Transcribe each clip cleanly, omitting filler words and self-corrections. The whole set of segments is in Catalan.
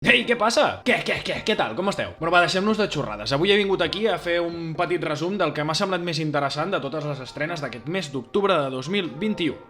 Ei, què passa? Què tal? Com esteu? Bueno, va, deixem-nos de xorrades. Avui he vingut aquí a fer un petit resum del que m'ha semblat més interessant de totes les estrenes d'aquest mes d'octubre de 2021.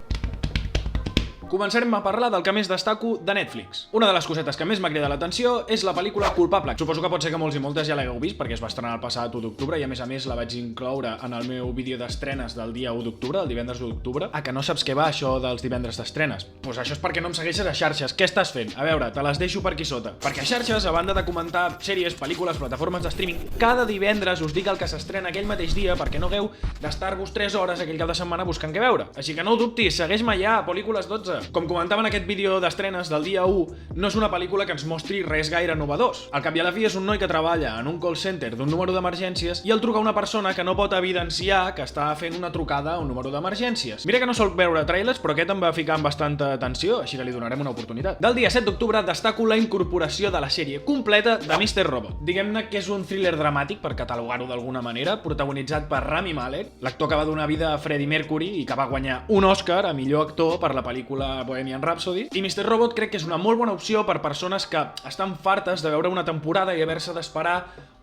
Començarem a parlar del que més destaco de Netflix. Una de les cosetes que més m'ha cridat l'atenció és la pel·lícula Culpable. Suposo que pot ser que molts i moltes ja l'hagueu vist perquè es va estrenar el passat 1 d'octubre i a més la vaig incloure en el meu vídeo d'estrenes del dia 1 d'octubre, el divendres 1 d'octubre. Ah, que no saps què va això dels divendres d'estrenes? Doncs això és perquè no em segueixes a xarxes. Què estàs fent? A veure, te les deixo per aquí sota. Perquè a xarxes, a banda de comentar sèries, pel·lícules, plataformes de streaming, cada divendres us dic el que s'estrena aquell mateix dia perquè no hagueu d'estar-vos 3 hores aquell cap de setmana buscant què veure. Així que no ho dubtis, segueix-me ja, Pel·lícules 12. Com comentava en aquest vídeo d'estrenes del dia 1, no és una pel·lícula que ens mostri res gaire novedós. Al cap i a la fi és un noi que treballa en un call center d'un número d'emergències i el truca una persona que no pot evidenciar que està fent una trucada a un número d'emergències. Mira que no sol veure trailers, però aquest em va ficar amb bastanta atenció, així que li donarem una oportunitat. Del dia 7 d'octubre destaco la incorporació de la sèrie completa de Mr. Robot. Diguem-ne que és un thriller dramàtic, per catalogar-ho d'alguna manera, protagonitzat per Rami Malek, l'actor que va donar vida a Freddie Mercury i que va guanyar un Oscar a millor actor per la pel·lícula Bohemian Rhapsody. I Mr. Robot crec que és una molt bona opció per persones que estan fartes de veure una temporada i haver-se d'esperar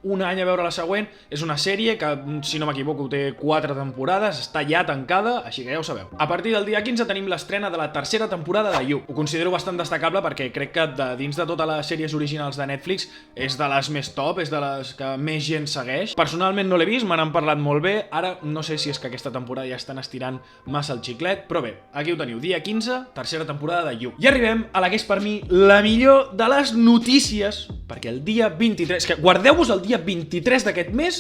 un any a veure la següent. És una sèrie que, si no m'equivoco, té 4 temporades, està ja tancada, així que ja ho sabeu. A partir del dia 15 tenim l'estrena de la tercera temporada de You. Ho considero bastant destacable perquè crec que dins de totes les sèries originals de Netflix és de les més top, és de les que més gent segueix. Personalment no l'he vist, me n'han parlat molt bé. Ara no sé si és que aquesta temporada ja estan estirant massa el xiclet, però bé, aquí ho teniu, dia 15, tercera temporada de You. I arribem a la que és per mi la millor de les notícies, perquè el dia 23, que guardeu-vos el dia 23 d'aquest mes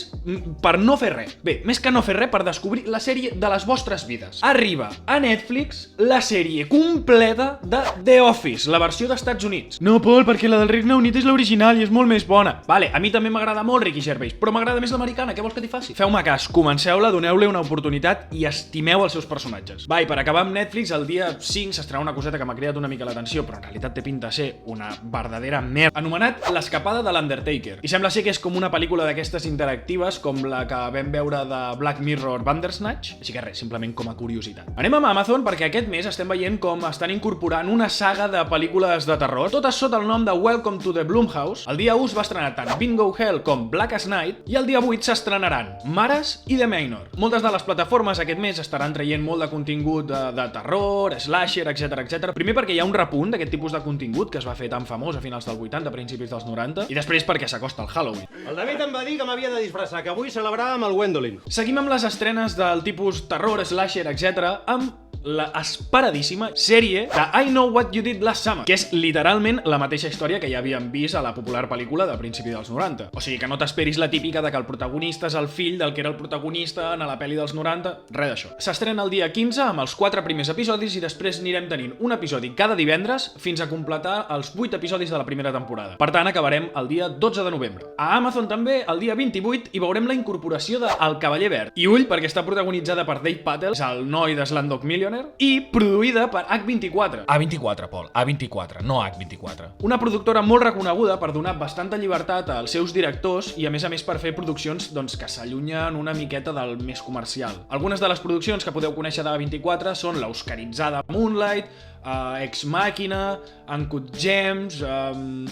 per no fer res. Bé, més que no fer res, per descobrir la sèrie de les vostres vides. Arriba a Netflix la sèrie completa de The Office, la versió d'Estats Units. No, Pol, perquè la del Regne Unit és l'original i és molt més bona. Vale, a mi també m'agrada molt Ricky Gervais, però m'agrada més l'americana, què vols que t'hi faci? Feu-me cas, comenceu-la, doneu-li una oportunitat i estimeu els seus personatges. Va, i per acabar amb Netflix, el dia 5 s'estrena una coseta que m'ha cridat una mica l'atenció, però en realitat té pinta de ser una verdadera merda, anomenat L'escapada de l'Undertaker. I sembla ser que és com una pel·lícula d'aquestes interactives com la que vam veure de Black Mirror Bandersnatch, així que res, simplement com a curiositat. Anem amb Amazon perquè aquest mes estem veient com estan incorporant una saga de pel·lícules de terror, totes sota el nom de Welcome to the Blumhouse. El dia 1 es va estrenar tant Bingo Hell com Blackest Night i el dia 8 s'estrenaran Mares i The Manor. Moltes de les plataformes aquest mes estaran traient molt de contingut de terror, slasher, etc. Primer perquè hi ha un repunt d'aquest tipus de contingut que es va fer tan famós a finals del 80, principis dels 90, i després perquè s'acosta el Halloween. El David em va dir que m'havia de disfressar, que avui celebràvem el Gwendolyn. Seguim amb les estrenes del tipus terror, slasher, etc. amb la esperadíssima sèrie de I Know What You Did Last Summer, que és literalment la mateixa història que ja havíem vist a la popular pel·lícula de principi dels 90. O sigui que no t'esperis la típica de que el protagonista és el fill del que era el protagonista en la pel·li dels 90, res d'això. S'estrena el dia 15 amb els 4 primers episodis i després anirem tenint un episodi cada divendres fins a completar els 8 episodis de la primera temporada. Per tant, acabarem el dia 12 de novembre. A Amazon també, el dia 28, hi veurem la incorporació de El Cavaller Verd. I ull, perquè està protagonitzada per Dave Patel, és el noi de Slumdog Millionaire, i produïda per H24. A24, Pol, A24, no H24. Una productora molt reconeguda per donar bastanta llibertat als seus directors i a més per fer produccions que s'allunyen una miqueta del més comercial. Algunes de les produccions que podeu conèixer d'A24 són l'oscaritzada Moonlight, Ex Machina, Uncut Gems,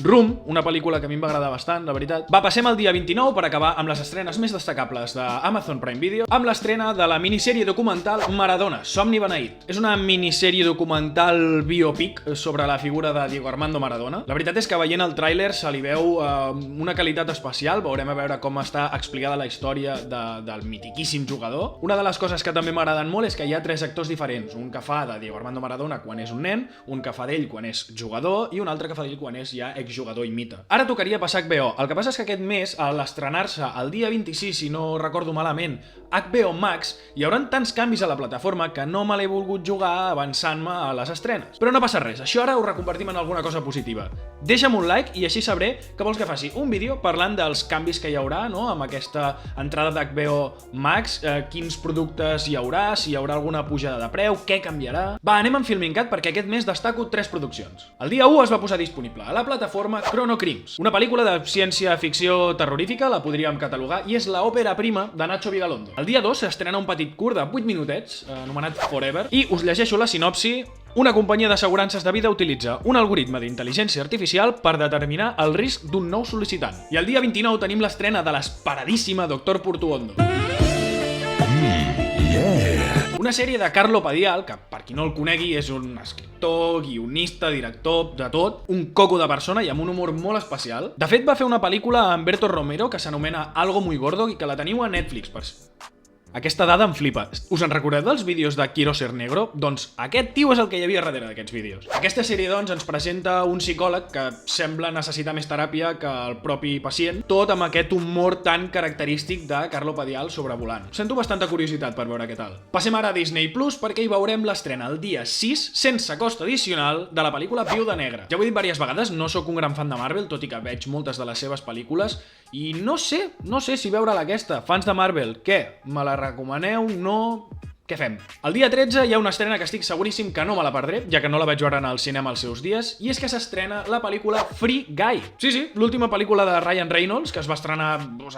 Room, una pel·lícula que a mi em va agradar bastant, la veritat. Va, passem al dia 29 per acabar amb les estrenes més destacables d'Amazon Prime Video, amb l'estrena de la minissèrie documental Maradona, Somni Beneït. És una minissèrie documental biopic sobre la figura de Diego Armando Maradona. La veritat és que veient el tràiler se li veu una qualitat especial, veurem a veure com està explicada la història del mitiquíssim jugador. Una de les coses que també m'agraden molt és que hi ha 3 actors diferents, un que fa de Diego Armando Maradona quan és un nen, un que fa d'ell quan és jugador i un altre que fa d'ell quan és ja exjugador i mite. Ara tocaria passar a HBO. El que passa és que aquest mes, a l'estrenar-se el dia 26, si no recordo malament, HBO Max, hi hauran tants canvis a la plataforma que no me l'he volgut jugar avançant-me a les estrenes. Però no passa res, això ara ho reconvertim en alguna cosa positiva. Deixa'm un like i així sabré que vols que faci un vídeo parlant dels canvis que hi haurà, no?, amb aquesta entrada d'HBO Max, quins productes hi haurà, si hi haurà alguna pujada de preu, què canviarà. Va, anem amb Filmincat perquè aquest mes destaco 3 produccions. El dia 1 es va posar disponible a la plataforma Chrono Crimes, una pel·lícula de ciència-ficció terrorífica, la podríem catalogar, i és l'òpera prima de Nacho Vigalondo. El dia 2 s'estrena un petit curt de 8 minutets, anomenat Forever, i us llegeixo la sinopsi. Una companyia d'assegurances de vida utilitza un algoritme d'intel·ligència artificial per determinar el risc d'un nou sol·licitant. I el dia 29 tenim l'estrena de l'esperadíssima Doctor Portuondo. Una sèrie de Carlo Padial, que per qui no el conegui és un escriptor, guionista, director, de tot, un coco de persona i amb un humor molt especial. De fet, va fer una pel·lícula amb Berto Romero que s'anomena Algo muy gordo i que la teniu a Netflix. Aquesta dada em flipa. Us en recordeu dels vídeos de Quiero ser negro? Doncs aquest tio és el que hi havia darrere d'aquests vídeos. Aquesta sèrie, doncs, ens presenta un psicòleg que sembla necessitar més teràpia que el propi pacient, tot amb aquest humor tan característic de Carlo Padial sobrevolant. Sento bastanta curiositat per veure què tal. Passem ara a Disney Plus perquè hi veurem l'estrena el dia 6, sense cost addicional, de la pel·lícula Viuda Negra. Ja ho he dit diverses vegades, no sóc un gran fan de Marvel, tot i que veig moltes de les seves pel·lícules, i no sé si veure-la aquesta. Fans de Marvel, què? Me la recomaneu? No? Què fem? El dia 13 hi ha una estrena que estic seguríssim que no me la perdré, ja que no la vaig veure al cinema als seus dies, i és que s'estrena la pel·lícula Free Guy. Sí, l'última pel·lícula de Ryan Reynolds, que es va estrenar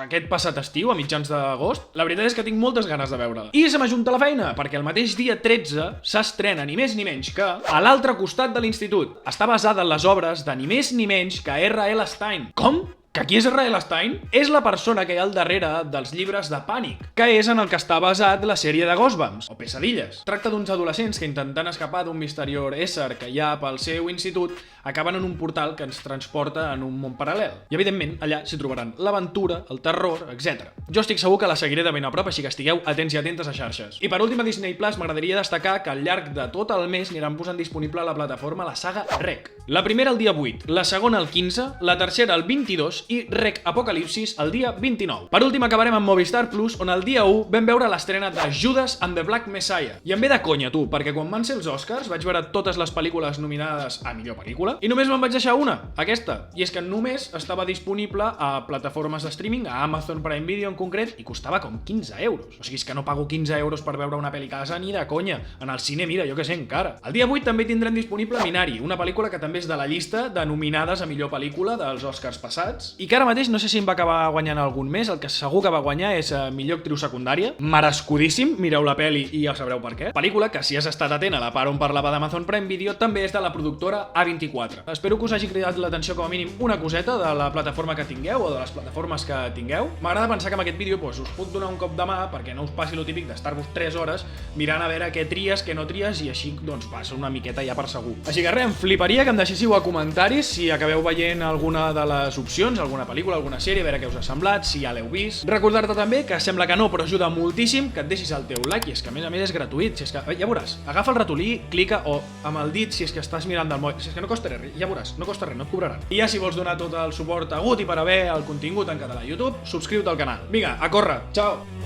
aquest passat estiu, a mitjans d'agost. La veritat és que tinc moltes ganes de veure-la. I se m'ajunta la feina, perquè el mateix dia 13 s'estrena ni més ni menys que A l'altre costat de l'institut. Està basada en les obres de ni més ni menys que R.L. Stein. Com? Que qui és R.L. Stein? És la persona que hi ha al darrere dels llibres de Pànic, que és en el que està basat la sèrie de Goosebumps, o Pesadilles. Tracta d'uns adolescents que intentant escapar d'un misteriós ésser que hi ha pel seu institut, acaben en un portal que ens transporta en un món paral·lel. I evidentment, allà s'hi trobaran l'aventura, el terror, etc. Jo estic segur que la seguiré de ben a prop, així que estigueu atents i atentes a xarxes. I per últim, a Disney Plus m'agradaria destacar que al llarg de tot el mes aniran posant disponible a la plataforma la saga REC. La primera el dia 8, la segona el 15, la tercera el 22 i REC Apocalipsis el dia 29. Per últim acabarem amb Movistar Plus, on el dia 1 vam veure l'estrena de Judas and the Black Messiah. I em ve de conya, tu, perquè quan van ser els Oscars vaig veure totes les pel·lícules nominades a millor pel·lícula i només me'n vaig deixar una, aquesta. I és que només estava disponible a plataformes de streaming, a Amazon Prime Video en concret, i costava com 15 euros. O sigui, és que no pago 15 euros per veure una pel·li a casa ni de conya. En el cine, mira, jo que sé, encara. El dia 8 també tindrem disponible Minari, una pel·lícula que també és de la llista de nominades a millor pel·lícula dels Oscars passats, i que ara mateix no sé si em va acabar guanyant algun més. El que segur que va guanyar és millor actriu secundària. Merescudíssim, mireu la pel·li i ja sabreu per què. Pel·lícula que, si has estat atent a la part on parlava d'Amazon Prime Video, també és de la productora A24. Espero que us hagi cridat l'atenció com a mínim una coseta de la plataforma que tingueu o de les plataformes que tingueu. M'agrada pensar que amb aquest vídeo us puc donar un cop de mà perquè no us passi lo típic d'estar-vos 3 hores mirant a veure què tries, què no tries, i així doncs passa una miqueta ja per segur. Així que res, em fliparia que em deixéssiu a comentaris si acabeu veient alguna de les opcions, alguna pel·lícula, alguna sèrie, a veure què us ha semblat, si ja l'heu vist. Recordar-te també que sembla que no, però ajuda moltíssim que et deixis el teu like, i és que a més és gratuït. Si és que, ja veuràs, agafa el ratolí, clica, o amb el dit si és que estàs mirant del moll, si és que no costa res, ja veuràs, no costa res, no et cobraran. I ja si vols donar tot el suport agut i per haver el contingut en català a YouTube, subscriu-te al canal. Vinga, a córrer, ciao!